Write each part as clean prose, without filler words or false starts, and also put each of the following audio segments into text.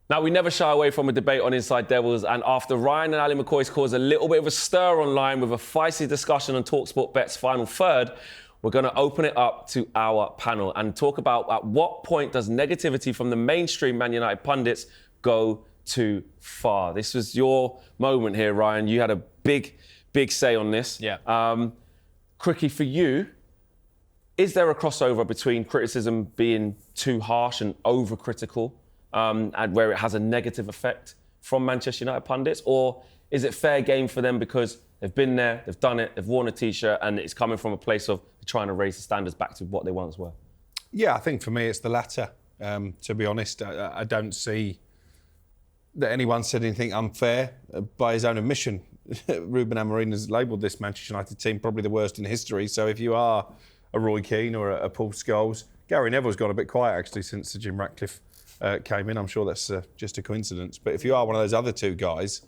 Now, we never shy away from a debate on Inside Devils, and after Ryan and Ali McCoy's caused a little bit of a stir online with a feisty discussion on talkSPORT Bet's final third, we're going to open it up to our panel and talk about at what point does negativity from the mainstream Man United pundits go too far. This was your moment here, Ryan. You had a big say on this. Yeah. Crookie, for you, is there a crossover between criticism being too harsh and overcritical, and where it has a negative effect from Manchester United pundits? Or is it fair game for them because they've been there, they've done it, they've worn a T-shirt, and it's coming from a place of trying to raise the standards back to what they once were? Yeah, I think for me it's the latter. To be honest, I don't see that anyone said anything unfair by his own admission. Ruben Amorim has labelled this Manchester United team probably the worst in history. So if you are a Roy Keane or a Paul Scholes, Gary Neville's gone a bit quiet actually since Jim Ratcliffe came in. I'm sure that's just a coincidence. But if you are one of those other two guys,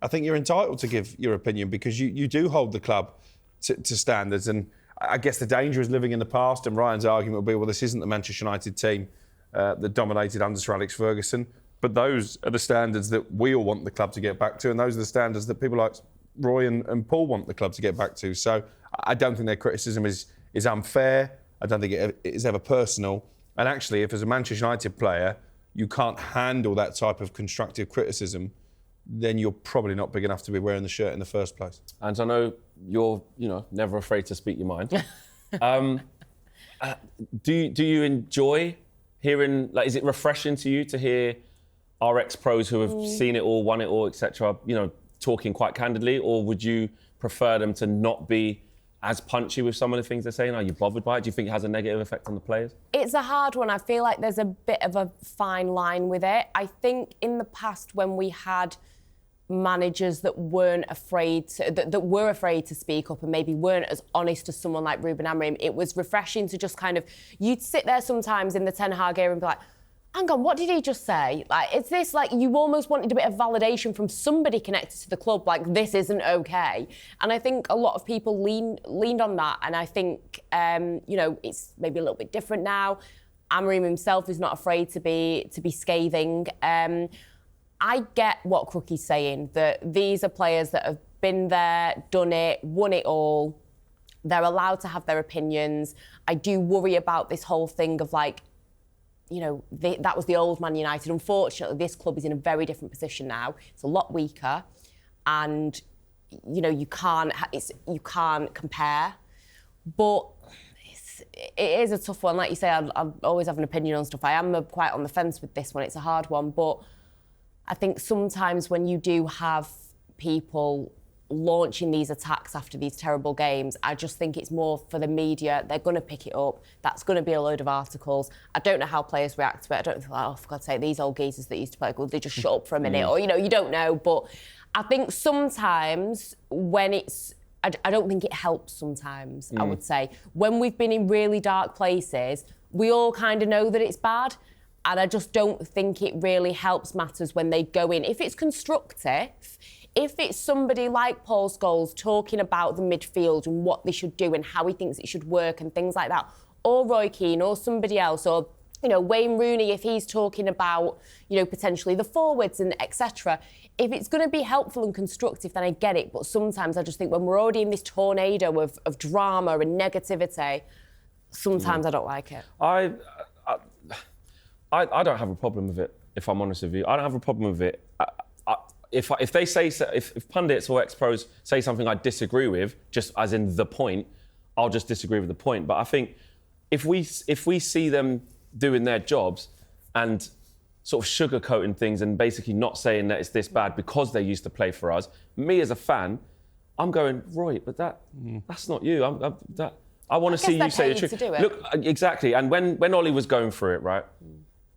I think you're entitled to give your opinion because you do hold the club to standards. And I guess the danger is living in the past. And Ryan's argument will be, well, this isn't the Manchester United team that dominated under Sir Alex Ferguson. But those are the standards that we all want the club to get back to. And those are the standards that people like Roy and Paul want the club to get back to. So I don't think their criticism is unfair. I don't think it is ever personal. And actually, if as a Manchester United player, you can't handle that type of constructive criticism, then you're probably not big enough to be wearing the shirt in the first place. And I know you're, never afraid to speak your mind. Do you enjoy hearing, is it refreshing to you to hear our ex-pros who have seen it all, won it all, etc., talking quite candidly, or would you prefer them to not be as punchy with some of the things they're saying? Are you bothered by it? Do you think it has a negative effect on the players? It's a hard one. I feel like there's a bit of a fine line with it. I think in the past when we had managers that weren't afraid that were afraid to speak up and maybe weren't as honest as someone like Ruben Amorim, it was refreshing to just kind of, you'd sit there sometimes in the Ten Hag era and be like, hang on, what did he just say? It's this, you almost wanted a bit of validation from somebody connected to the club, this isn't okay. And I think a lot of people leaned on that. And I think, it's maybe a little bit different now. Amorim himself is not afraid to be scathing. I get what Crookie's saying, that these are players that have been there, done it, won it all. They're allowed to have their opinions. I do worry about this whole thing of that was the old Man United. Unfortunately, this club is in a very different position now. It's a lot weaker, and you can't compare. But it is a tough one. Like you say, I always have an opinion on stuff. I am quite on the fence with this one. It's a hard one, but I think sometimes when you do have people launching these attacks after these terrible games, I just think it's more for the media. They're going to pick it up. That's going to be a load of articles. I don't know how players react to it. I don't think, for God's sake, these old geezers that used to play, well, they just shut up for a minute. Or, you don't know. But I think sometimes when I don't think it helps sometimes, I would say. When we've been in really dark places, we all kind of know that it's bad. And I just don't think it really helps matters when they go in. If it's constructive, if it's somebody like Paul Scholes talking about the midfield and what they should do and how he thinks it should work and things like that, or Roy Keane or somebody else, or Wayne Rooney, if he's talking about potentially the forwards and etc. If it's going to be helpful and constructive, then I get it. But sometimes I just think when we're already in this tornado of drama and negativity, sometimes I don't like it. I don't have a problem with it, if I'm honest with you. I don't have a problem with it. If pundits or ex-pros say something I disagree with, just as in the point, I'll just disagree with the point. But I think if we see them doing their jobs and sort of sugarcoating things and basically not saying that it's this bad because they used to play for us, me as a fan, I'm going, Roy, but that's not you. I want to see you say the truth. Look, exactly. And when Ollie was going through it, right,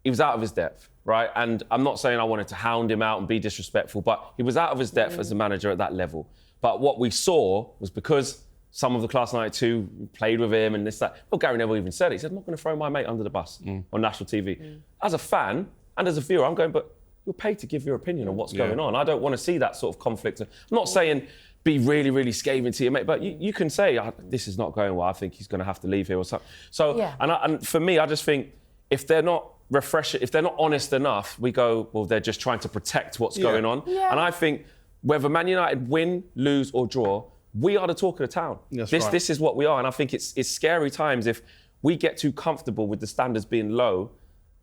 he was out of his depth, right? And I'm not saying I wanted to hound him out and be disrespectful, but he was out of his depth as a manager at that level. But what we saw was because some of the Class 92 played with him and this, that. Well, Gary Neville even said it. He said, I'm not going to throw my mate under the bus on national TV. As a fan and as a viewer, I'm going, but you're paid to give your opinion on what's going on. I don't want to see that sort of conflict. I'm not saying be really, really scathing to your mate, but you can say, this is not going well. I think he's going to have to leave here or something. So, and for me, I just think if they're not refreshing, if they're not honest enough, we go, well, they're just trying to protect what's going on. Yeah. And I think whether Man United win, lose or draw, we are the talk of the town. This is what we are. And I think it's scary times if we get too comfortable with the standards being low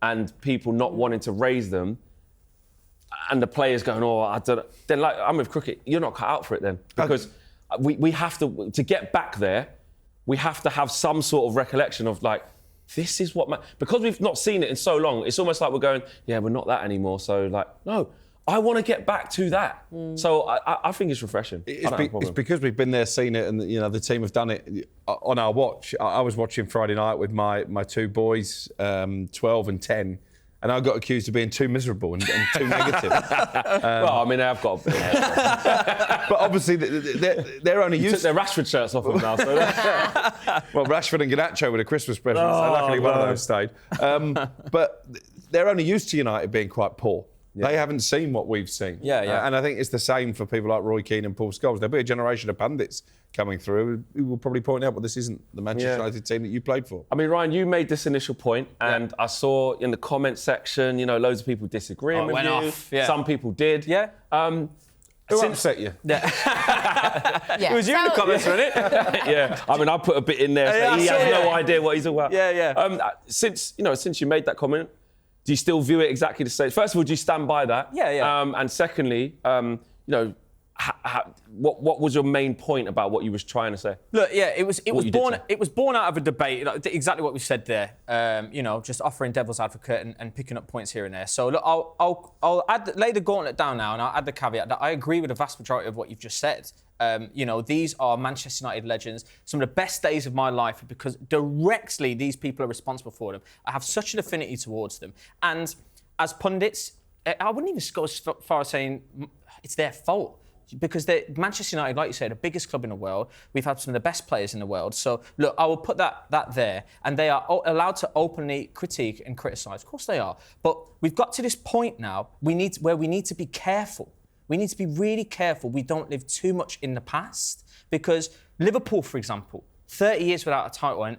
and people not wanting to raise them and the players going, oh, I don't know. Then like, I'm with Crook, you're not cut out for it then. Because we have to get back there, we have to have some sort of recollection of like, this is what, because we've not seen it in so long, it's almost like we're going, yeah, we're not that anymore. So like, no, I want to get back to that. So I think it's refreshing. It's because we've been there, seen it, and the team have done it on our watch. I was watching Friday night with my two boys, 12 and 10, and I got accused of being too miserable and too negative. Well, I mean, I've got a bit. But obviously, they're only used. Took their Rashford shirts off them now. So well, Rashford and Garnacho were the Christmas presents. So luckily, one of those stayed. But they're only used to United being quite poor. Yeah. They haven't seen what we've seen. Yeah. And I think it's the same for people like Roy Keane and Paul Scholes. There'll be a generation of pundits coming through who will probably point out, well, this isn't the Manchester United team that you played for. I mean, Ryan, you made this initial point, and I saw in the comment section, loads of people disagreeing with you. Off. Yeah. Some people did. Yeah. Who upset you? It was you in the comments, wasn't it? Yeah. I mean, I put a bit in there. So he has no idea what he's about. Yeah. Since you made that comment, do you still view it exactly the same? First of all, do you stand by that? Yeah. And secondly, what was your main point about what you was trying to say? Look, it was born out of a debate, exactly what we said there. Just offering devil's advocate and picking up points here and there. So look, I'll lay the gauntlet down now, and I'll add the caveat that I agree with the vast majority of what you've just said. These are Manchester United legends. Some of the best days of my life because directly these people are responsible for them. I have such an affinity towards them. And as pundits, I wouldn't even go as far as saying it's their fault. Because Manchester United, like you said, the biggest club in the world. We've had some of the best players in the world. So, look, I will put that there. And they are allowed to openly critique and criticise. Of course they are. But we've got to this point now where we need to be careful. We need to be really careful we don't live too much in the past. Because Liverpool, for example, 30 years without a title. And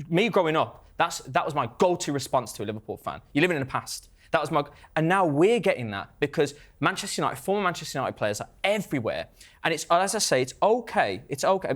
me growing up, that was my go-to response to a Liverpool fan. You're living in the past. And now we're getting that because former Manchester United players are everywhere. And it's, as I say, it's okay,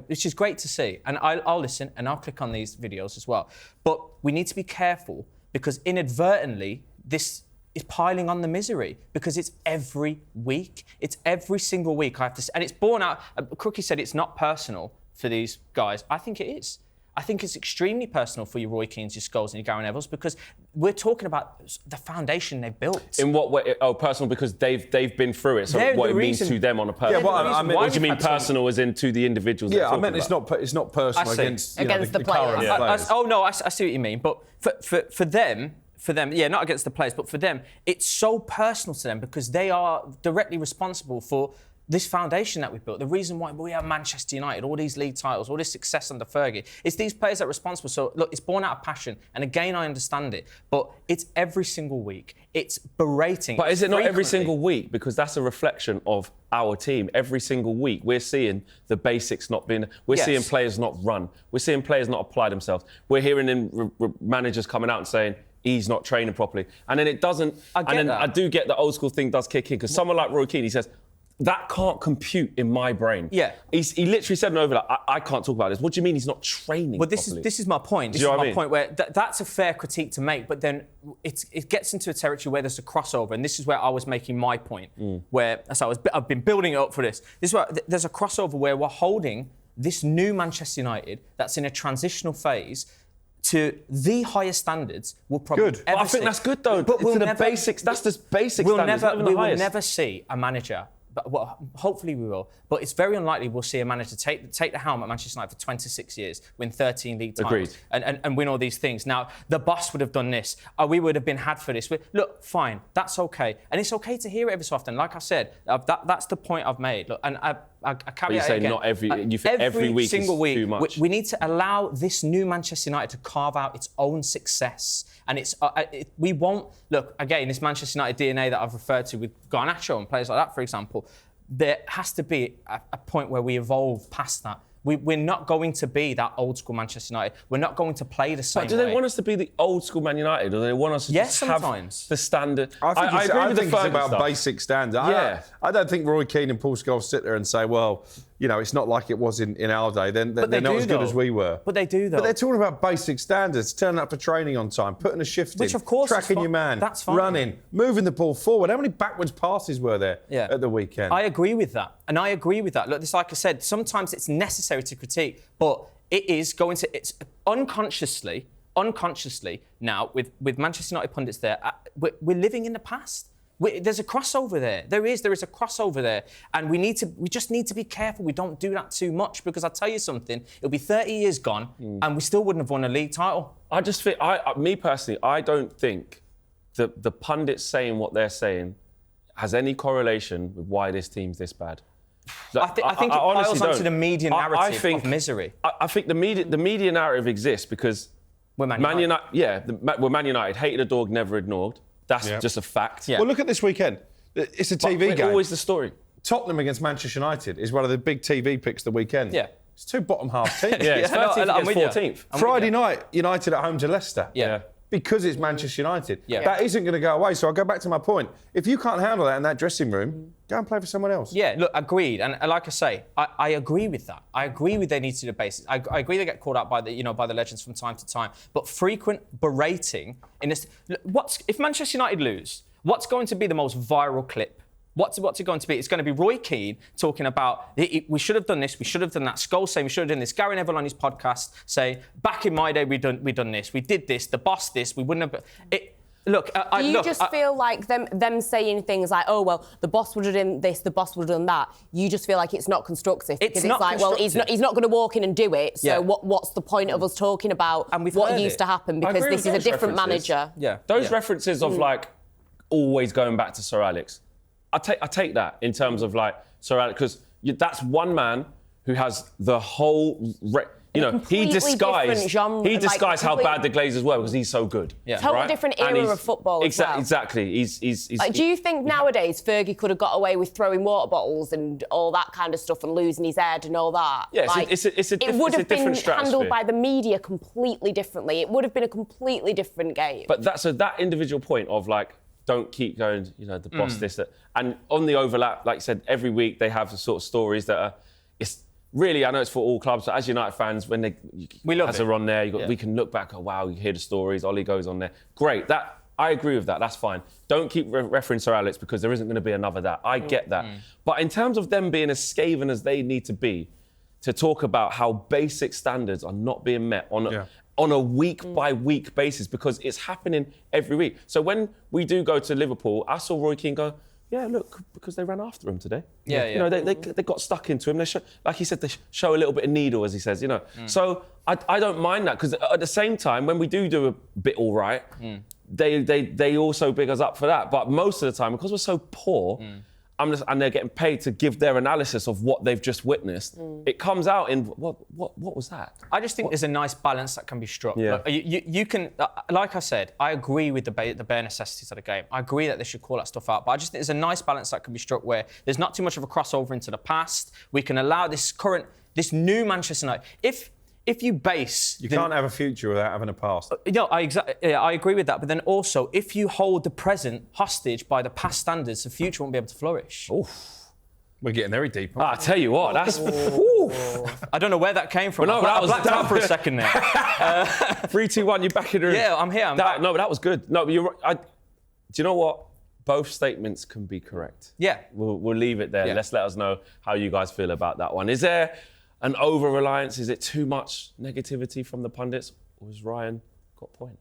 which is great to see. And I'll listen and I'll click on these videos as well. But we need to be careful because inadvertently, this is piling on the misery because it's every week. It's every single week I have to say. And it's borne out, Crookie said it's not personal for these guys. I think it is. I think it's extremely personal for your Roy Keanes, your Scholes and your Gary Nevilles because we're talking about the foundation they've built. In what way? Oh, personal because they've been through it. So what it means to them on a personal. Yeah, what do you mean personal as in to the individuals? Yeah, I meant it's not personal against the players. players. I see what you mean. But for them, not against the players, but for them, it's so personal to them because they are directly responsible for this foundation that we've built, the reason why we are Manchester United, all these league titles, all this success under Fergie, it's these players that are responsible. So, look, it's born out of passion. And again, I understand it. But it's every single week. It's berating. But is it not every single week? Because that's a reflection of our team. Every single week, we're seeing the basics not being... We're seeing players not run. We're seeing players not apply themselves. We're hearing managers coming out and saying, he's not training properly. And then it doesn't... I do get the old school thing does kick in. Because someone like Roy Keane, he says... That can't compute in my brain. Yeah. He literally said over like, I can't talk about this. What do you mean he's not training properly? This is my point. This is my point where that's a fair critique to make, but then it gets into a territory where there's a crossover, and this is where I was making my point, where I've been building it up for this. This is where there's a crossover where we're holding this new Manchester United that's in a transitional phase to the highest standards we'll probably ever see. I think that's good though. But the basics. That's the basic standards. We will never see a manager. Well, hopefully we will. But it's very unlikely we'll see a manager take the helm at Manchester United for 26 years, win 13 league titles, and win all these things. Now, the boss would have done this. We would have been had for this. Look, fine, that's okay. And it's okay to hear it every so often. Like I said, that's the point I've made. Look, and I caveat it again. Not every... You think every week single week, too much? We need to allow this new Manchester United to carve out its own success. And we won't... Look, again, this Manchester United DNA that I've referred to with Garnacho and players like that, for example, there has to be a point where we evolve past that. We're not going to be that old school Manchester United. We're not going to play the same way. But do they want us to be the old school Man United, or do they want us to just sometimes. have the standard? I think it's about stuff. basic standards. Yeah. I don't think Roy Keane and Paul Scholes sit there and say, well, you know, it's not like it was in our day. They're not as good as we were. But they do, though. But they're talking about basic standards, turning up for training on time, putting a shift in, Which, of course, tracking your man, that's fine. running, moving the ball forward. How many backwards passes were there at the weekend? I agree with that. And I agree with that. Look, it's like I said, sometimes it's necessary to critique, but it's unconsciously now, with Manchester United pundits there, we're living in the past. There's a crossover there. There is a crossover there. And we just need to be careful we don't do that too much, because I'll tell you something, it'll be 30 years gone and we still wouldn't have won a league title. I just think, me personally, I don't think that the pundits saying what they're saying has any correlation with why this team's this bad. Like, I think it piles onto the media narrative of misery. I think the media narrative exists because we're Man United. We're Man United. Hated a dog, never ignored. That's just a fact. Yeah. Well, look at this weekend. It's a TV game. Always the story. Tottenham against Manchester United is one of the big TV picks the weekend. Yeah. It's two bottom half teams. It's 13th against 14th. Friday night, United at home to Leicester. Yeah. Because it's Manchester United. Yeah. That isn't going to go away. So I'll go back to my point. If you can't handle that in that dressing room, go and play for someone else. Yeah, look, agreed. And like I say, I agree with that. I agree with they need to do the basics. I agree they get called out by the legends from time to time. But frequent berating in this. If Manchester United lose, what's going to be the most viral clip? What's it going to be? It's going to be Roy Keane talking about we should have done this, we should have done that. Scholes saying we should have done this. Gary Neville on his podcast saying back in my day we done this, we did this, the boss this, we wouldn't have. Look, do you feel like them saying things like, oh well, the boss would have done this, the boss would have done that? You just feel like it's not constructive because it's like, well, he's not going to walk in and do it. So what's the point of us talking about what used to happen? Because this is a different manager. Yeah, those references of like always going back to Sir Alex. I take that in terms of like Sir Alex, because that's one man who has the whole. He disguised how bad the Glazers were because he's so good. Yeah. Totally different era of football. Exactly. He's like, do you think nowadays Fergie could have got away with throwing water bottles and all that kind of stuff and losing his head and all that? Yeah, it's a different It would have been handled by the media completely differently. It would have been a completely different game. But that individual point of like, don't keep going, the boss this, that. And on the overlap, like I said, every week they have the sort of stories that are, it's really, I know it's for all clubs, but as United fans, when are on there, we can look back, oh wow, you hear the stories, Ollie goes on there. Great, I agree with that, that's fine. Don't keep referencing Sir Alex because there isn't going to be another that. I get that. But in terms of them being as scathing as they need to be, to talk about how basic standards are not being met on a week-by-week basis, because it's happening every week. So when we do go to Liverpool, I saw Roy Keane go, yeah, look, because they ran after him today. They got stuck into him. Like he said, they show a little bit of needle, as he says, So I don't mind that, because at the same time, when we do a bit all right, they also big us up for that. But most of the time, because we're so poor, and they're getting paid to give their analysis of what they've just witnessed, it comes out in, what was that? I just think there's a nice balance that can be struck. Yeah. You can, like I said, I agree with the bare necessities of the game. I agree that they should call that stuff out, but I just think there's a nice balance that can be struck where there's not too much of a crossover into the past. We can allow this new Manchester United. If you base... You can't have a future without having a past. I agree with that. But then also, if you hold the present hostage by the past standards, the future won't be able to flourish. Oof. We're getting very deep. I tell you what, that's... I don't know where that came from. Well, no, I blacked out for a second there. 3, 2, 1, you're back in the room. Yeah, I'm here. Back. No, but that was good. No, but you're right. Do you know what? Both statements can be correct. Yeah. We'll leave it there. Yeah. Let us know how you guys feel about that one. Is there an over-reliance? Is it too much negativity from the pundits? Or has Ryan got a point?